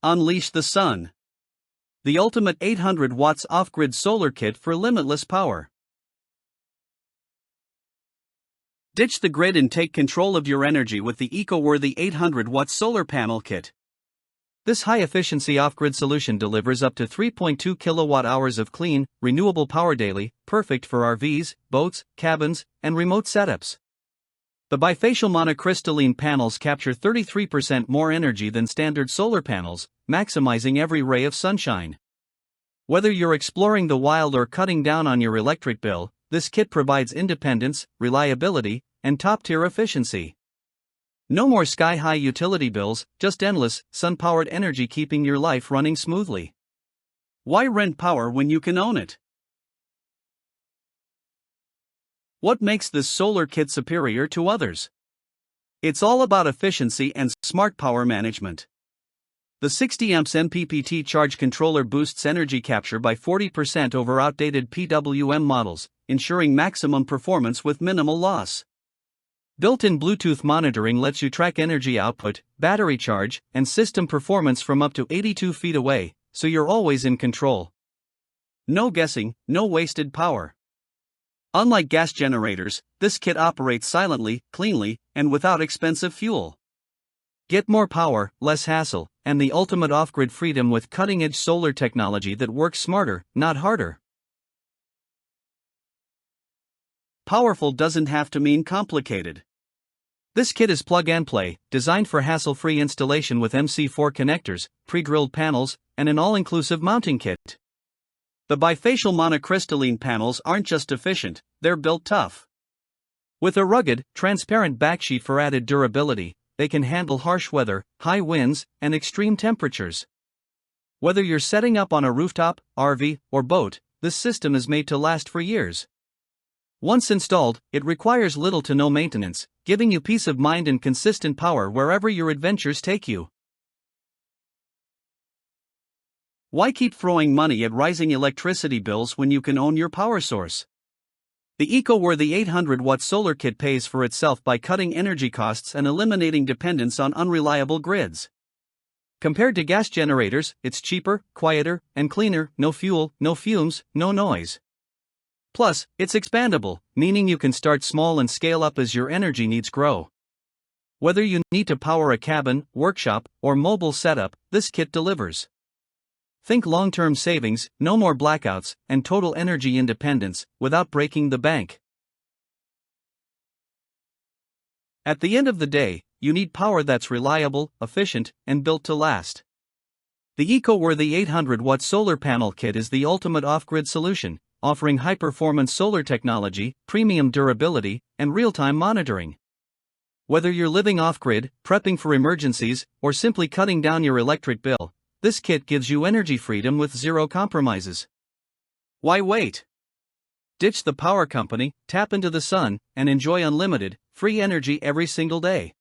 Unleash the sun. The ultimate 800 watts off-grid solar kit for limitless power. Ditch the grid and take control of your energy with the eco-worthy 800 watt solar panel kit. This high-efficiency off-grid solution delivers up to 3.2 kilowatt-hours of clean, renewable power daily, perfect for RVs, boats, cabins, and remote setups. The bifacial monocrystalline panels capture 33% more energy than standard solar panels, maximizing every ray of sunshine. Whether you're exploring the wild or cutting down on your electric bill, this kit provides independence, reliability, and top-tier efficiency. No more sky-high utility bills, just endless, sun-powered energy keeping your life running smoothly. Why rent power when you can own it? What makes this solar kit superior to others? It's all about efficiency and smart power management. The 60 amps MPPT charge controller boosts energy capture by 40% over outdated PWM models, ensuring maximum performance with minimal loss. Built-in Bluetooth monitoring lets you track energy output, battery charge, and system performance from up to 82 feet away, so you're always in control. No guessing, no wasted power. Unlike gas generators, this kit operates silently, cleanly, and without expensive fuel. Get more power, less hassle, and the ultimate off-grid freedom with cutting-edge solar technology that works smarter, not harder. Powerful doesn't have to mean complicated. This kit is plug and play, designed for hassle-free installation with MC4 connectors, pre-drilled panels, and an all-inclusive mounting kit. The bifacial monocrystalline panels aren't just efficient, they're built tough. With a rugged, transparent backsheet for added durability, they can handle harsh weather, high winds, and extreme temperatures. Whether you're setting up on a rooftop, RV, or boat, this system is made to last for years. Once installed, it requires little to no maintenance, giving you peace of mind and consistent power wherever your adventures take you. Why keep throwing money at rising electricity bills when you can own your power source? The eco-worthy 800 watt solar kit pays for itself by cutting energy costs and eliminating dependence on unreliable grids. Compared to gas generators, it's cheaper, quieter, and cleaner, no fuel, no fumes, no noise. Plus, it's expandable, meaning you can start small and scale up as your energy needs grow. Whether you need to power a cabin, workshop, or mobile setup, this kit delivers. Think long-term savings, no more blackouts, and total energy independence, without breaking the bank. At the end of the day, you need power that's reliable, efficient, and built to last. The eco-worthy 800 watt solar panel kit is the ultimate off-grid solution, offering high-performance solar technology, premium durability, and real-time monitoring. Whether you're living off-grid, prepping for emergencies, or simply cutting down your electric bill, this kit gives you energy freedom with zero compromises. Why wait? Ditch the power company, tap into the sun, and enjoy unlimited, free energy every single day.